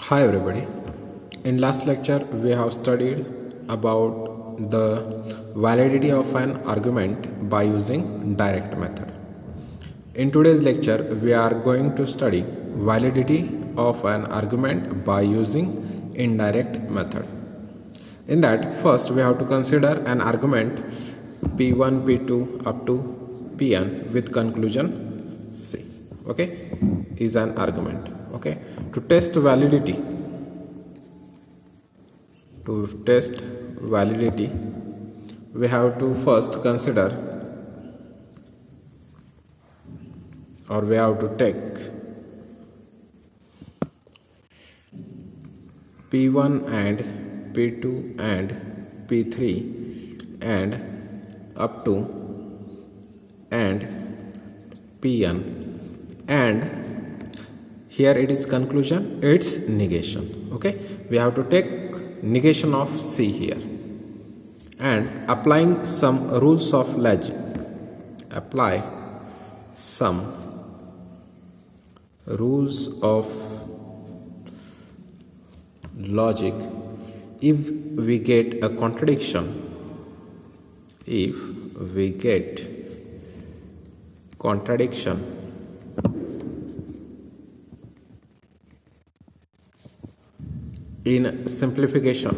Hi everybody. In last lecture we have studied about the validity of an argument by using direct method. In today's lecture we are going to study validity of an argument by using indirect method. In that, first we have to consider an argument p1 p2 up to pn with conclusion c. Okay, is an argument. Okay, to test validity we have to first consider, or we have to take p1 and p2 and p3 and up to and pn, and here it is conclusion, it's negation. Okay, we have to take negation of c here, and applying some rules of logic, apply some rules of logic. If we get a contradiction, in simplification,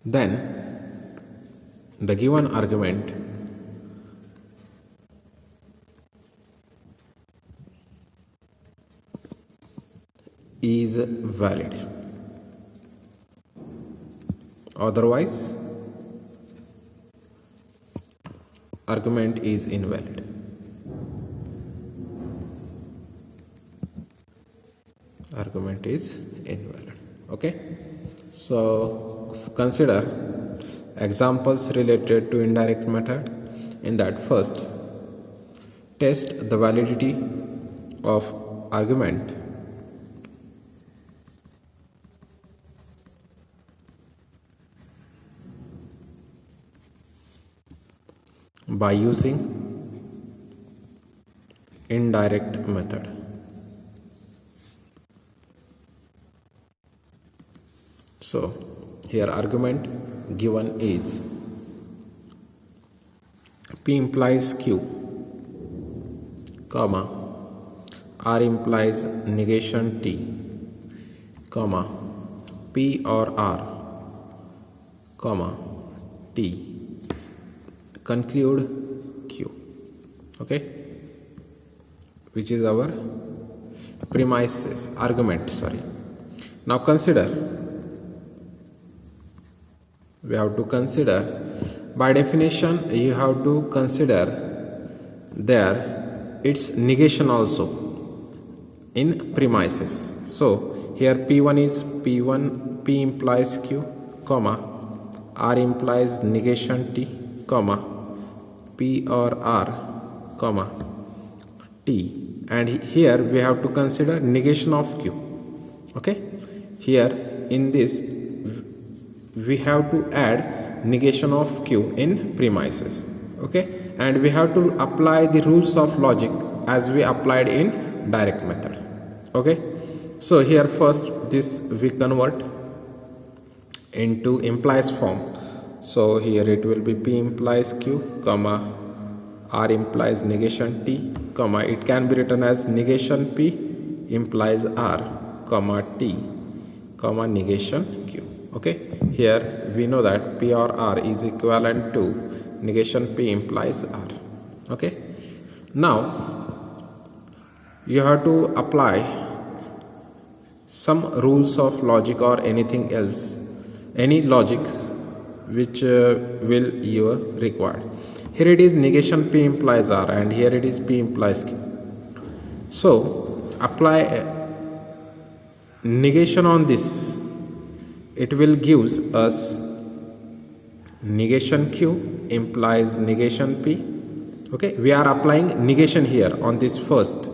then the given argument is valid, otherwise argument is invalid. Okay, so consider examples related to indirect method. In that, first test the validity of argument by using indirect method. So here argument given is P implies Q, comma, R implies negation T, comma, P or R, comma, T, conclude Q. Okay, which is our premises argument. Now we have to consider, by definition you have to consider there its negation also in premises. So here P1 is P1, P implies Q, comma, R implies negation T, comma, P or R, comma, T, and here we have to consider negation of Q. Okay, here in this we have to add negation of Q in premises. Okay, and we have to apply the rules of logic as we applied in direct method. Okay, so here first this we convert into implies form. So here it will be P implies Q, comma, R implies negation T, comma, it can be written as negation P implies R, comma, T, comma, negation Q. Okay, here we know that P or R is equivalent to negation P implies R. Okay, now you have to apply some rules of logic or anything else, any logics which will you require. Here it is negation P implies R, and here it is P implies Q. So apply negation on this, it will gives us negation Q implies negation P. Okay, we are applying negation here on this first,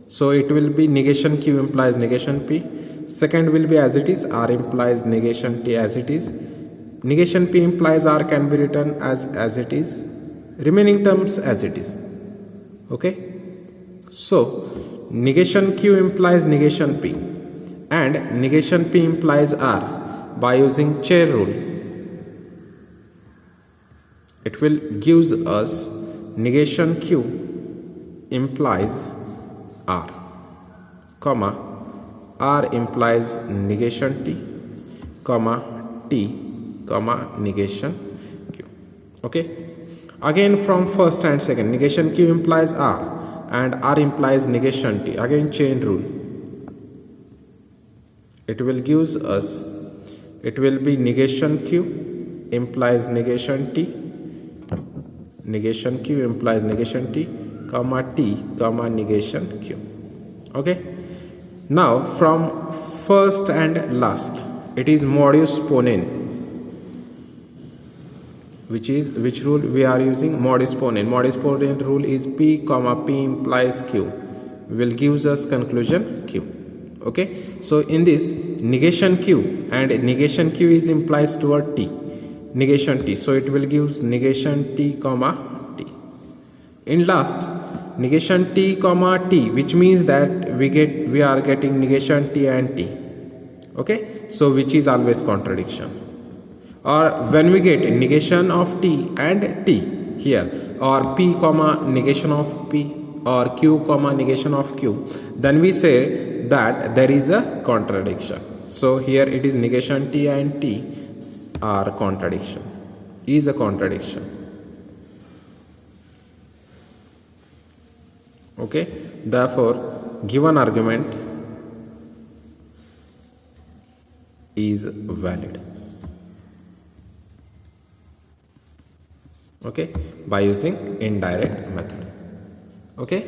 so it will be negation Q implies negation P. Second will be as it is, R implies negation T as it is. Negation P implies R can be written as it is. remaining terms as it is. Okay, so negation Q implies negation P and negation P implies R. By using chain rule, it will gives us negation Q implies R, comma R implies negation T, comma T, comma negation Q. Okay, again from first and second, negation Q implies R and R implies negation T. Again chain rule, it will gives us, it will be negation Q implies negation T, negation Q implies negation T, comma T, comma negation Q. Okay, now from first and last, it is modus ponens, which rule we are using? Modus ponens. Modus ponens rule is P comma P implies Q will gives us conclusion Q. Okay, so in this negation Q and negation Q is implies toward T, negation T, so it will give negation T comma T. In last, negation T comma T, which means that we are getting negation T and T. Okay, so which is always contradiction. Or when we get negation of T and T here, or P comma negation of P, or Q comma negation of Q, then we say that there is a contradiction. So here it is negation T and T are contradiction, is a contradiction. Okay, therefore given argument is valid. Okay, by using indirect method. Okay,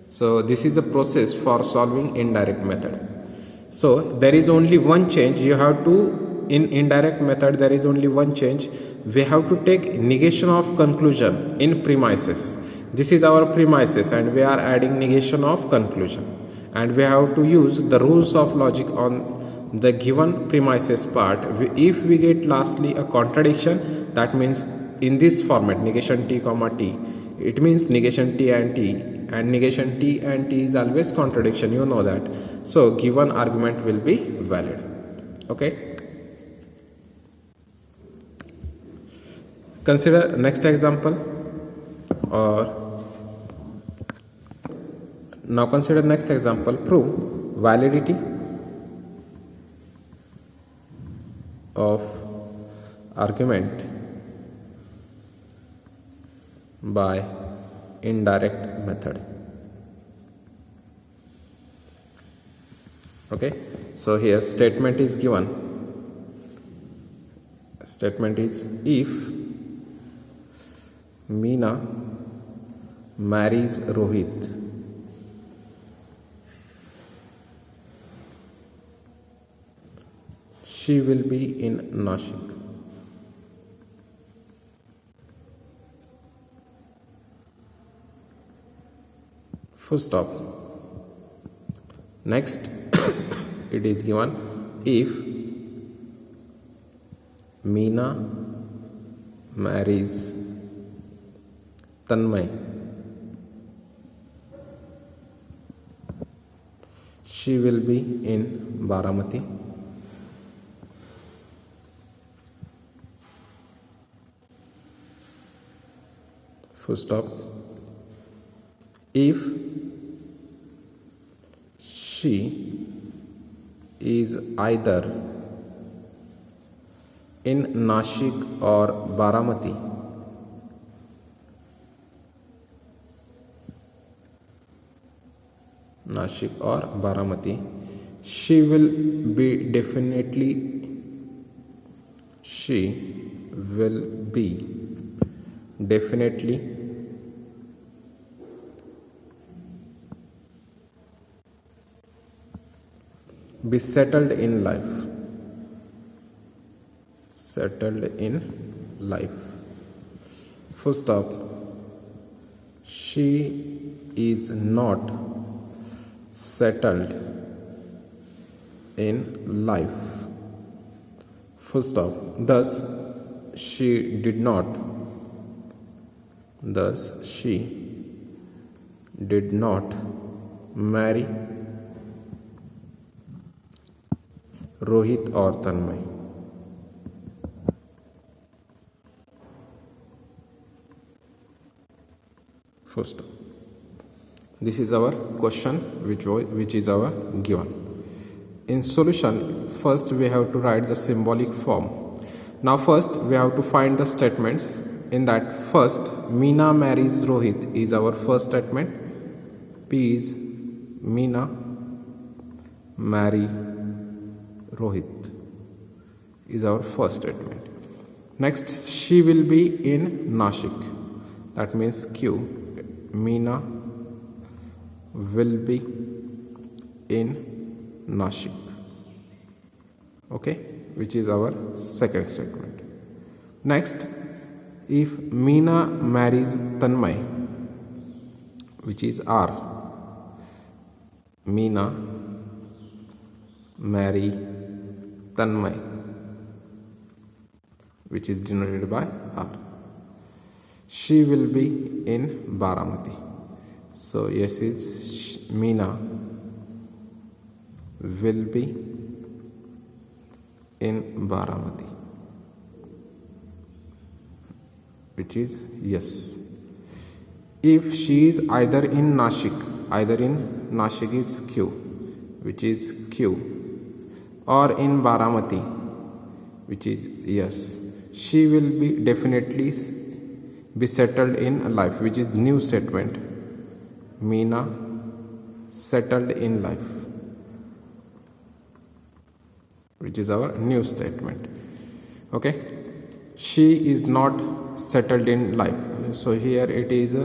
so this is a process for solving indirect method. So there is only one change you have to, in indirect method there is only one change. We have to take negation of conclusion in premises. This is our premises and we are adding negation of conclusion, and we have to use the rules of logic on the given premises part. If we get lastly a contradiction, that means in this format negation T comma T, it means negation T and T, and negation T and T is always contradiction, you know that. So given argument will be valid. Okay, consider next example, or now consider next example. Prove validity of argument by indirect method. Okay, so here statement is given. Statement is, if Meena marries Rohit, she will be in Nashik. Full stop. Next, it is given, if Meena marries Tanmay, she will be in Baramati. Full stop. If she is either in Nashik or Baramati, Nashik or Baramati, she will be definitely be settled in life. Settled in life. Full stop. She is not settled in life. Full stop. Thus, she did not thus she did not marry Rohit or Tanmay. Full stop. This is our question which is our given. In solution, first we have to write the symbolic form. Now first we have to find the statements. In that, first Meena marries Rohit is our first statement. P is Meena marry Rohit is our first statement. Next, she will be in Nashik. That means Q. Meena will be in Nashik. Okay, which is our second statement. Next, if Meena marries Tanmay, which is R, Meena marry Tanmay, which is denoted by R. She will be in Baramati. So yes, it's Meena will be in Baramati, which is yes. If she is either in Nashik is Q, which is Q, or in Baramati, which is yes, she will be definitely be settled in life, which is new statement. Meena settled in life, which is our new statement. Okay, she is not settled in life, so here it is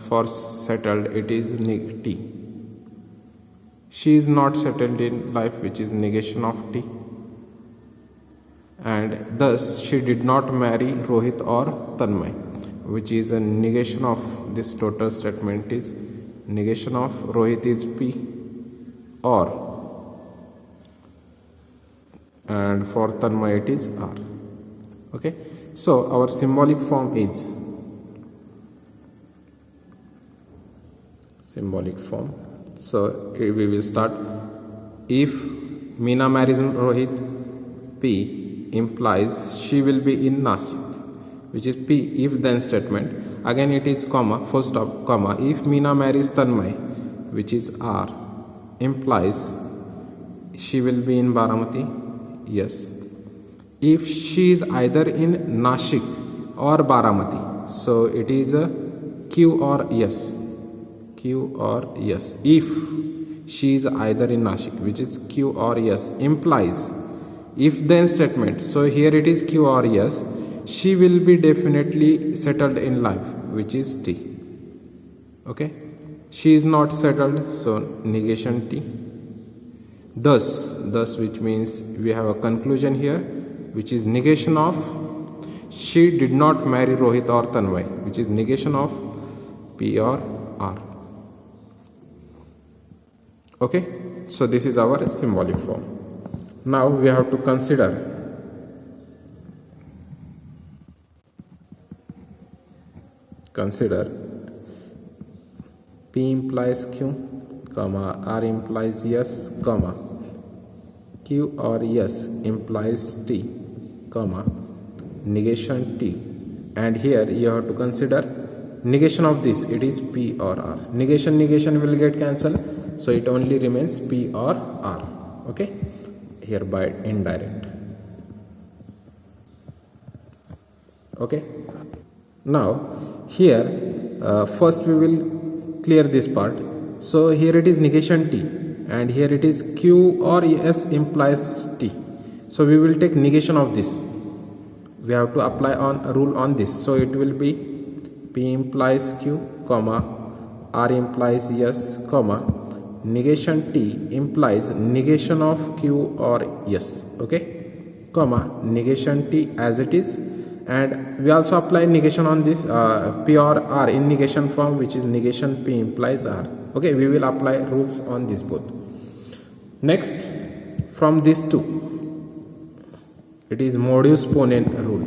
for settled it is T. She is not settled in life, which is negation of T, and thus she did not marry Rohit or Tanmay, which is a negation of this total statement is negation of Rohit is P, or and for Tanmay it is R. Okay, so our symbolic form is so we will start. If Meena marries Rohit, P implies she will be in Nashik, which is P if then statement. Again it is comma, full stop, comma. If Meena marries Tanmay, which is R, implies she will be in Baramati. Yes. If she is either in Nashik or Baramati, so it is a Q or yes. Q or yes. If she is either in Nashik, which is Q or yes, implies if then statement. So here it is Q or yes. She will be definitely settled in life, which is T. Okay. She is not settled, so negation T. Thus, which means we have a conclusion here, which is negation of she did not marry Rohit or Tanmay, which is negation of P or R. Okay, so this is our symbolic form. Now we have to consider P implies Q, comma, R implies yes, comma, Q or yes implies T, comma, negation T, and here you have to consider negation of this, it is P or R. Negation will get cancelled, so it only remains P or R. Okay, here by indirect. Okay, now here first we will clear this part. So here it is negation T, and here it is Q or S implies T. So we will take negation of this. We have to apply on a rule on this. So it will be P implies Q, comma, R implies yes, comma, negation T implies negation of Q or yes. Okay, comma, negation T as it is, and we also apply negation on this P or R in negation form, which is negation P implies R. Okay, we will apply rules on this both. Next, from these two, it is modus ponens rule.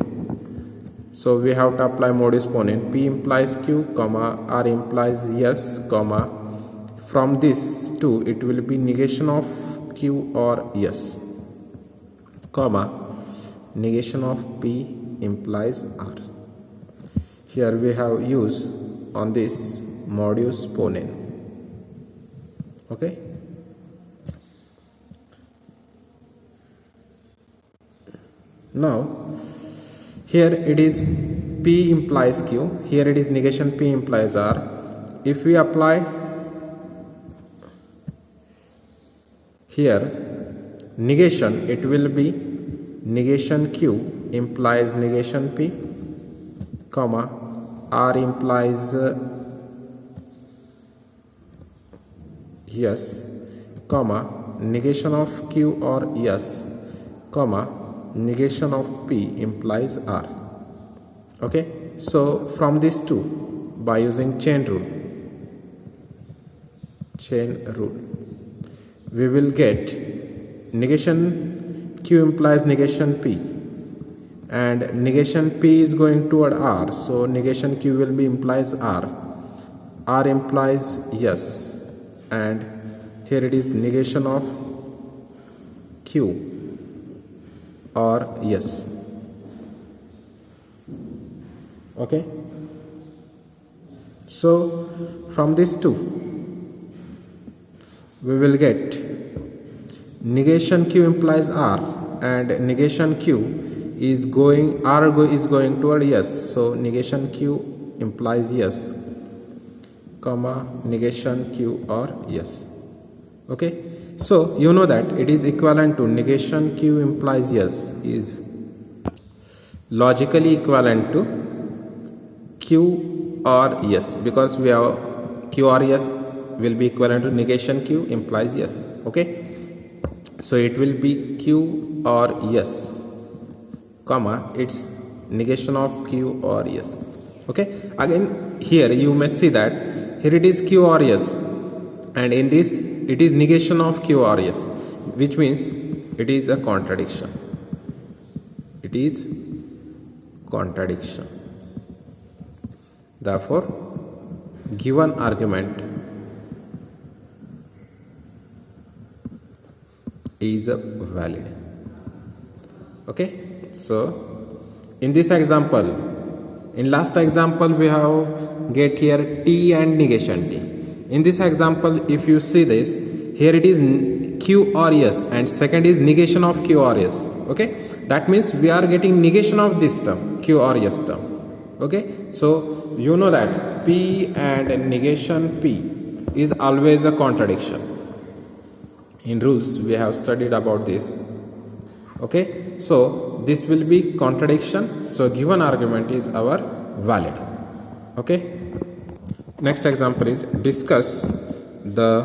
So we have to apply modus ponens. P implies Q, comma, R implies yes, comma. From this two, it will be negation of Q or yes, comma, negation of P implies R. Here we have used on this modus ponens. Okay. Now here it is P implies Q, here it is negation P implies R. If we apply here negation, it will be negation Q implies negation P, comma, R implies yes, comma, negation of Q or yes, comma, negation of P implies R. Okay, so from these two, by using chain rule, we will get negation Q implies negation P, and negation P is going toward R, so negation Q will be implies R. R implies yes, and here it is negation of Q or yes. Okay, so from these two we will get negation Q implies R, and negation Q is going, R is going toward yes, so negation Q implies yes, comma, negation Q or yes. Okay, so you know that it is equivalent to negation Q implies yes is logically equivalent to Q or yes, because we have Q or yes will be equivalent to negation Q implies yes. Okay, so it will be Q or yes, comma, it's negation of Q or yes. Okay, again here you may see that here it is Q or yes, and in this it is negation of Q or yes, which means it is a contradiction. It is contradiction. Therefore, given argument is valid. Okay, so in this example, in last example we have get here T and negation T. In this example, if you see this, here it is Q or yes, and second is negation of Q or yes. Okay, that means we are getting negation of this term, Q or yes term. Okay, so you know that P and negation P is always a contradiction. In rules we have studied about this. Okay, so this will be contradiction, so given argument is our valid. Okay, next example is discuss the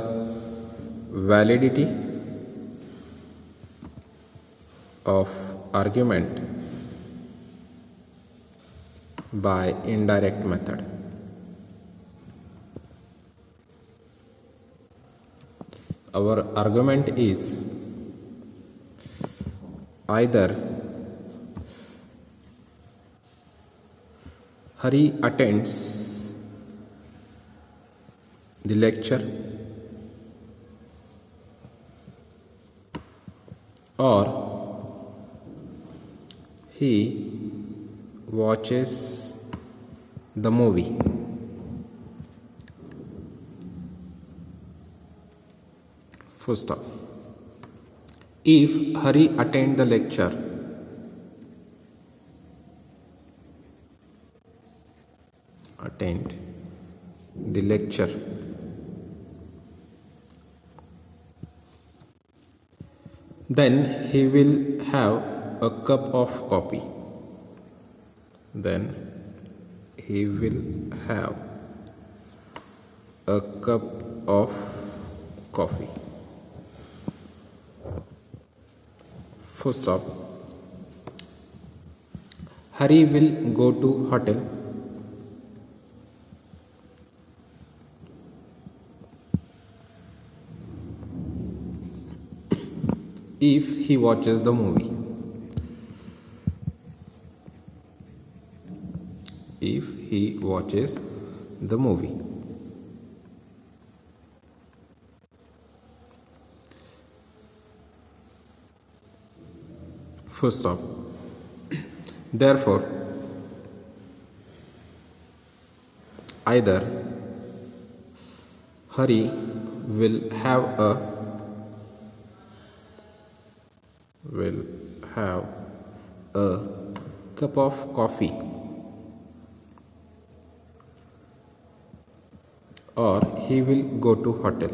validity of argument by indirect method. Our argument is either Hari attends the lecture or he watches the movie. Full stop. If Hari attend the lecture, then he will have a cup of coffee. Full stop. Hari will go to hotel. If he watches the movie. if he watches the movie. Full stop. Therefore, either Hari will have a cup of coffee, or he will go to hotel.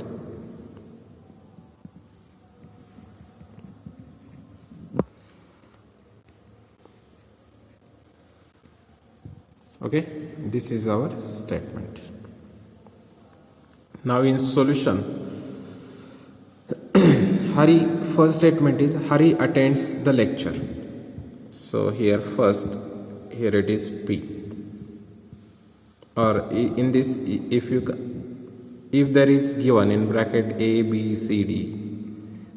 Okay, this is our statement. Now in solution, first statement is Hari attends the lecture. So here it is P, or in this, if there is given in bracket A, B, C, D,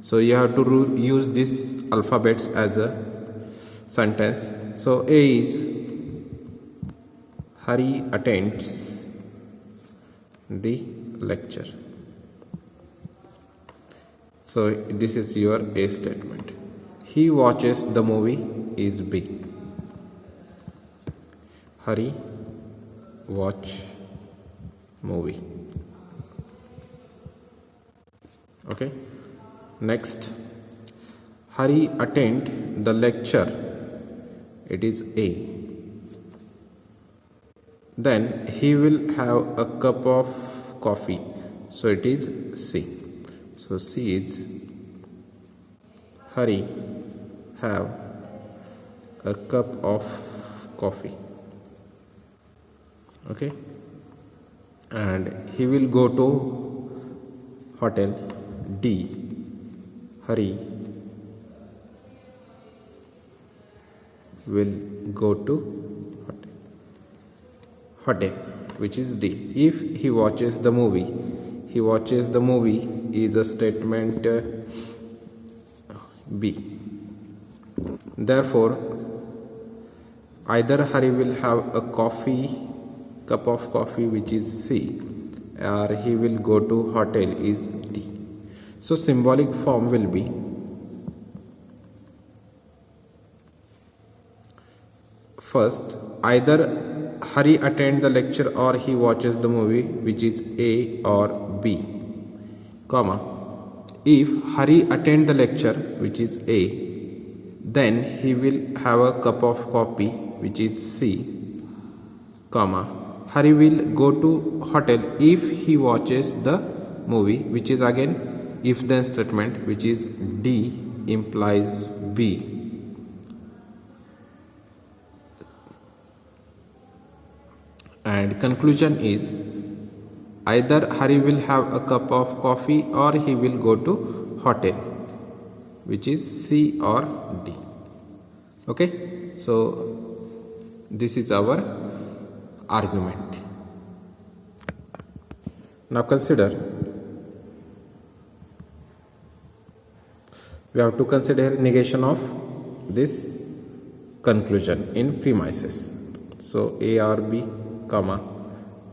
so you have to use these alphabets as a sentence. So A is Hari attends the lecture. So this is your A statement. He watches the movie is B. Hari watch movie. Okay. Next, Hari attend the lecture. It is A. Then he will have a cup of coffee. So it is C. So C is Hari have a cup of coffee. Okay. And he will go to hotel. D. Hari will go to hotel, which is D. If he watches the movie is a statement B. Therefore, either Hari will have a cup of coffee, which is C, or he will go to hotel is D. So symbolic form will be first, either Hari attend the lecture or he watches the movie, which is A or B, comma. If Hari attend the lecture, which is A, then he will have a cup of coffee, which is C, comma. Hari will go to hotel if he watches the movie, which is again if then statement, which is D implies B. And conclusion is either Hari will have a cup of coffee or he will go to hotel, which is C or D. Okay, so this is our argument. Now consider, we have to consider negation of this conclusion in premises. So A or B, comma,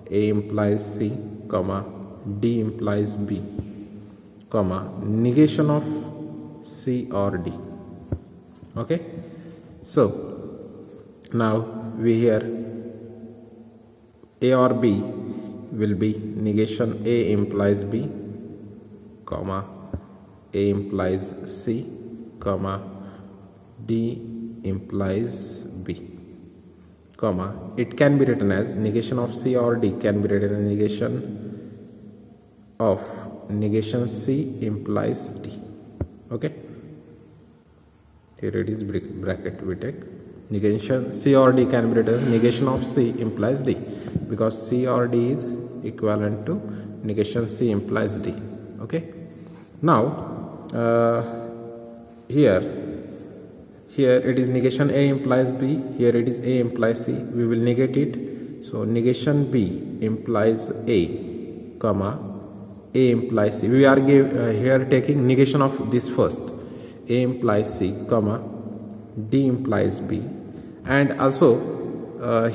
A implies C, comma, D implies B, comma, negation of C or D. Okay, so now we here A or B will be negation A implies B, comma, A implies C, comma, D implies B, comma. It can be written as negation of C or D can be written as negation C implies D. Okay, here it is bracket we take. Negation C or D can be written as negation of C implies D, because C or D is equivalent to negation C implies D. Okay, now here it is negation A implies B, here it is A implies C. We will negate it. So negation B implies A, comma, A implies C. We are here taking negation of this first. A implies C, comma, D implies B. And also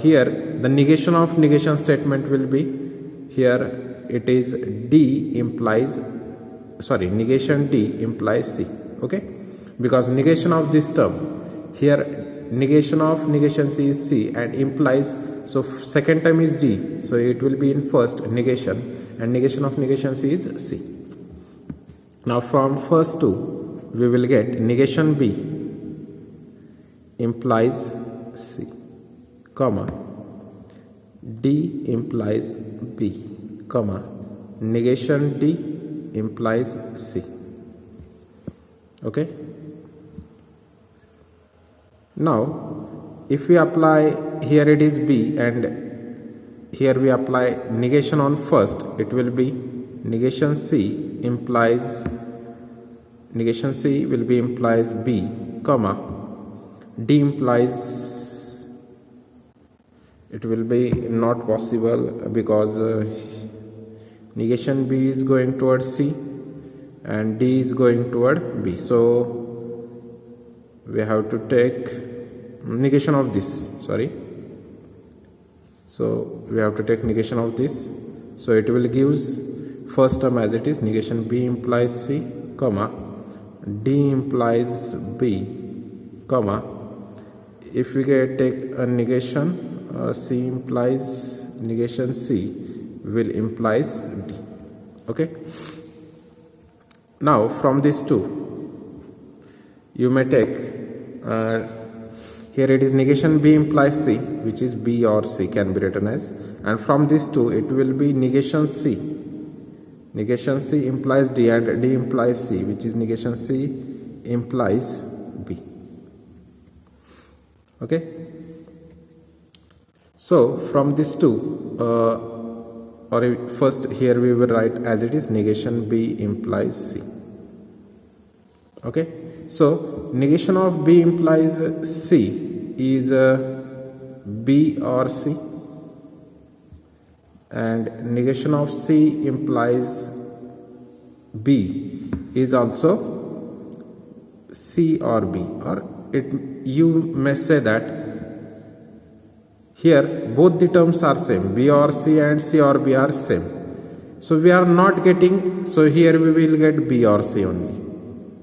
here the negation of negation statement will be, here it is D implies, sorry, negation D implies C. Okay, because negation of this term, here negation of negation C is C and implies, so second term is D, so it will be in first negation, and negation of negation C is C. Now from first two we will get negation B implies C, comma, D implies B, comma, negation D implies C. Okay. Now if we apply, here it is B and here we apply negation on first, it will be negation C implies, negation C will be implies B, comma, D implies, it will be not possible because negation B is going towards C and D is going toward B, so we have to take negation of this, sorry, so we have to take negation of this, so it will gives first term as it is, negation B implies C, comma, D implies B, comma, if we take a negation, C implies, negation C will implies D. Okay, now from these two you may take, here it is negation B implies C, which is B or C can be written as, and from these two it will be negation C, negation C implies D and D implies C, which is negation C implies B. Okay, so from these two, or first here we will write as it is, negation B implies C. Okay, so negation of B implies C is B or C, and negation of C implies B is also C or B, or you may say that here both the terms are same, B or C and C or B are same, so we are not getting, so here we will get B or C only.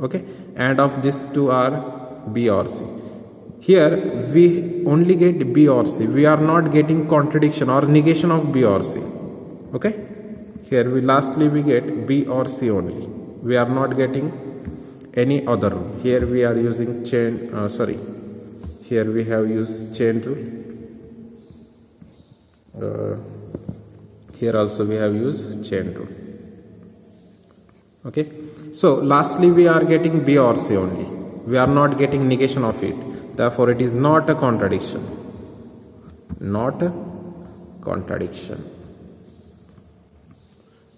Okay, and of these two are B or C. Here we only get B or C, we are not getting contradiction or negation of B or C. Okay, here we lastly we get B or C only, we are not getting any other rule. Here we are using chain, here we have used chain rule, here also we have used chain rule. Okay, so lastly we are getting B or C only, we are not getting negation of it, therefore it is not a contradiction, not a contradiction.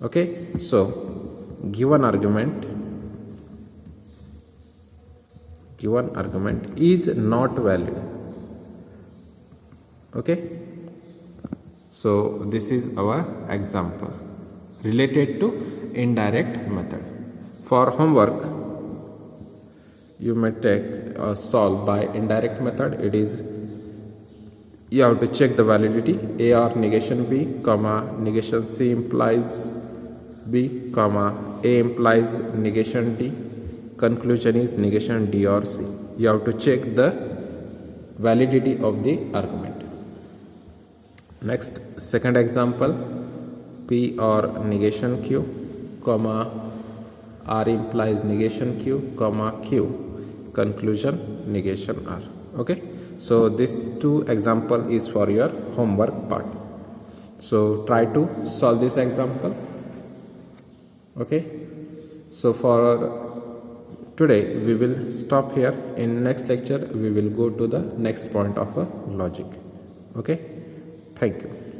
Okay, so given argument is not valid. Okay, so this is our example related to indirect method. For homework you may take solve by indirect method. It is, you have to check the validity, A or negation B, comma, negation C implies B, comma, A implies negation D, conclusion is negation D or C. You have to check the validity of the argument. Next, second example, P or negation Q, comma, R implies negation Q, comma, Q, conclusion negation R. Okay, so this two example is for your homework part, so try to solve this example. Okay, so for today we will stop here. In next lecture we will go to the next point of a logic. Okay, thank you.